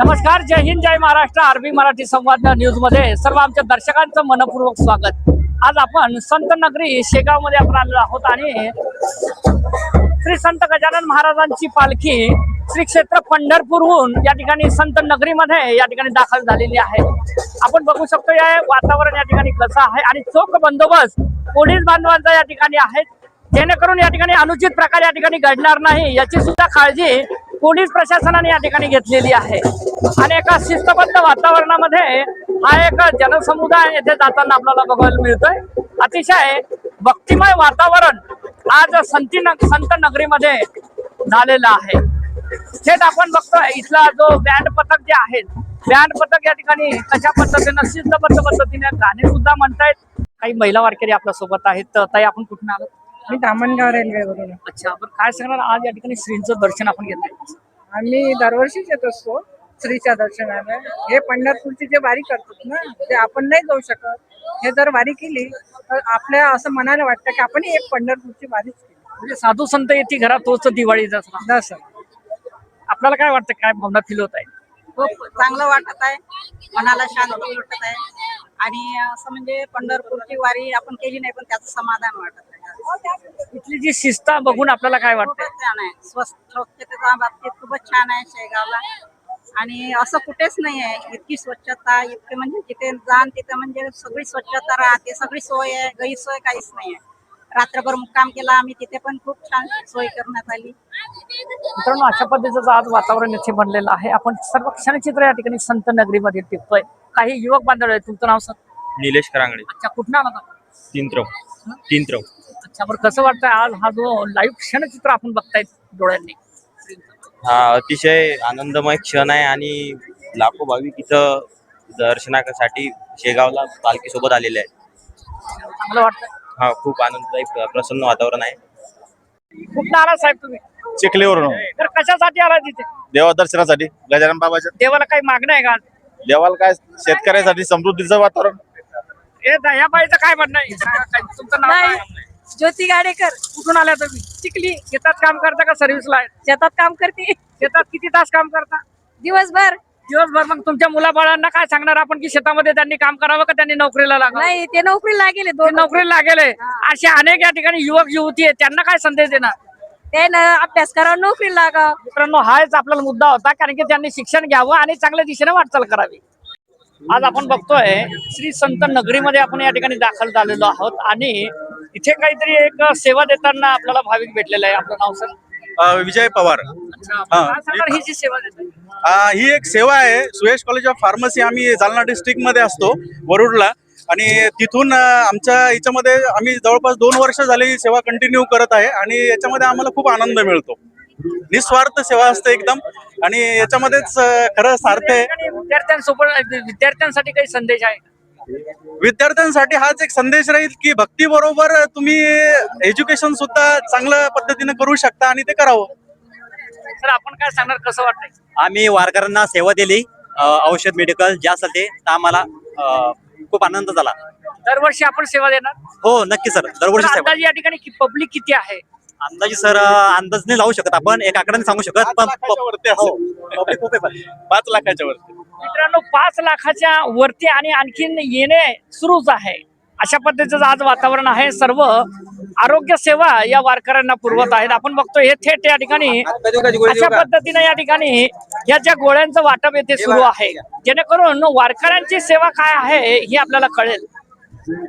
नमस्कार, जय हिंद, जय महाराष्ट्र. आरबी मराठी संवाद न्यूज मध्ये सर्व आमच्या दर्शकांचं मनपूर्वक स्वागत. आज आपण संत नगरी शेगाव मध्ये आपण आलेलो आहोत आणि श्री संत गजानन महाराजांची पालखी श्री क्षेत्र पंढरपूरहून या ठिकाणी संत नगरीमध्ये या ठिकाणी दाखल झालेली आहे. आपण बघू शकतो या वातावरण या ठिकाणी कसं आहे आणि चोख बंदोबस्त पोलीस बांधवांचा या ठिकाणी आहे, जेणेकरून या ठिकाणी अनुचित प्रकार या ठिकाणी घडणार नाही याची सुद्धा काळजी पोलीस प्रशासनाने या ठिकाणी घेतलेली आहे. आणि एका शिस्तबद्ध वातावरणामध्ये हा एक जनसमुदाय येथे जाताना आपल्याला बघायला मिळतोय. अतिशय भक्तिमय वातावरण आज संत नगरीमध्ये झालेलं आहे. थेट आपण बघतोय इथला जो बँड पथक जे आहे, बँड पथक या ठिकाणी कशा पद्धतीने शिस्तबद्ध पद्धतीने गाणे सुद्धा म्हणतायत. काही महिला वारकरी आपल्या सोबत आहेत. ताई, आपण कुठून आलो? मी धामणगाव रेल्वेवरून. अच्छा, पण काय सांगणार, आज या ठिकाणी श्रींचं दर्शन आपण घेतलंय. आम्ही दरवर्षीच येत असतो श्रीच्या दर्शनाला. हे पंढरपूरची जे वारी करतात ना, ते आपण नाही जाऊ शकत. हे जर वारी केली तर आपल्या असं मनाला वाटतं की आपण एक पंढरपूरची वारीच केली. म्हणजे साधू संत येते घरात तोच दिवाळीचा सण. जसं आपल्याला काय वाटतं, काय भावना फील होत आहे? खूप चांगलं वाटत आहे, मनाला शांती वाटत आहे. आणि असं म्हणजे पंढरपूरची वारी आपण केली नाही पण त्याचं समाधान वाटत आहे. इथली जी शिस्त बघून आपल्याला काय वाटतंय? खूपच छान आहे. स्वच्छतेच्या बाबतीत खूपच छान आहे शेगावला. आणि असं कुठेच नाही आहे इतकी स्वच्छता. इतके म्हणजे जिथे जाण तिथे म्हणजे सगळी स्वच्छता राहते, सगळी सोय आहे, गैरसोय काहीच नाही आहे. रात्रभर मुक्काम केला आम्ही, तिथे पण खूप छान सोय करण्यात आली. मित्रांनो, अशा पद्धतीचं आज वातावरण इथे बनलेलं आहे. आपण सर्व क्षणचित्र या ठिकाणी संत नगरीमध्ये टिकतोय. काही युवक बांधव आहेत. तुमचं नाव सर? निलेश करांगडे. अच्छा, कुठं आला होता? तीनत्रव. अच्छा, बरं, कसं वाटतंय आज हा जो लाईव्ह क्षणचित्र आपण बघतायत डोळ्यांनी? हा अतिशय आनंदमय क्षण आहे आणि लाखो भाविक इथं दर्शनासाठी शेगावला पालखी सोबत आलेले आहेत. चांगलं वाटतंय. हा, खूप आनंददायी प्रसन्न वातावरण आहे. कुठं आला साहेब तुम्ही? चिखलीवरून. तर कशासाठी आला तिथे? देवा दर्शनासाठी गजानन बाबाच्या. देवाला काही मागणं आहे का? देवाला काय, शेतकऱ्यासाठी समृद्धीचं वातावरण. हे दयाबाईचं काय म्हणणं आहे? तुमचं नाव काय? ज्योती गाडेकर, कुठून आल्या तुम्ही? चिखली. शेतात काम करता का सर्व्हिसला आहे? शेतात काम करते शेतात किती तास काम करता? दिवसभर. दिवसभर. मग तुमच्या मुलाबाळांना काय सांगणार आपण की शेतामध्ये त्यांनी काम करावं का त्यांनी नोकरीला लागावं? नाही, ते नोकरीला गेले ते दोन. नोकरीला लागेल. असे अनेक या ठिकाणी युवक युवती आहेत, त्यांना काय संदेश देणार? त्यानं अभ्यास करावा, नोकरी लागावं. मित्रांनो, हाच आपला मुद्दा होता, कारण की त्यांनी शिक्षण घ्यावं आणि चांगल्या दिशेने वाटचाल करावी. आज आपण बघतोय श्री संत नगरीमध्ये आपण या ठिकाणी दाखल झालेलो आहोत आणि इथे काहीतरी एक सेवा देताना आपल्याला भाविक भेटलेला आहे. आपलं नाव सर? विजय पवार. काय सांगणार ही जी सेवा देतात? ही एक सेवा आहे. Suyash college of pharmacy. आम्ही जालना डिस्ट्रिक्ट मध्ये असतो, वरुडला. आणि तिथून आमच्या याच्यामध्ये आम्ही जवळपास 2 वर्ष झाली ही सेवा कंटिन्यू करत आहे आणि याच्यामध्ये आम्हाला खूप आनंद मिळतो. निस्वार्थ सेवा असते एकदम आणि याच्यामध्येच खरं सार्थ आहे. विद्यार्थ्यांसोबत विद्यार्थ्यांसाठी काही संदेश आहे? विद्यार्थ्यांसाठी हाच एक संदेश राहील की भक्ती बरोबर तुम्ही एज्युकेशन सुद्धा चांगल्या पद्धतीने करू शकता आणि ते करावं. सर, आपण काय सांगणार, कसं वाटतंय? आम्ही वारकऱ्यांना सेवा दिली, औषध मेडिकल ज्यासाठी, तर आम्हाला खूप आनंद झाला. दरवर्षी आपण सेवा देणार? हो, नक्की सर, दरवर्षी सेवा. अंदाजे या ठिकाणी पब्लिक किती आहे? अंदाजे सर अंदाज नाही लावू शकत आपण, एक आकड्याने सांगू शकत, पण 5 लाखाच्या वरती. मित्रांनो, 5 लाखाच्या वरती आणि आणखीन येणे सुरूच आहे. अशा पद्धतीचं आज वातावरण आहे. सर्व आरोग्य सेवा या वारकऱ्यांना पुरवत आहेत. आपण बघतो हे थेट या ठिकाणी अशा पद्धतीने या ठिकाणी या ज्या गोळ्यांचं वाटप येथे सुरू आहे, जेणेकरून वारकऱ्यांची सेवा काय आहे हे आपल्याला कळेल.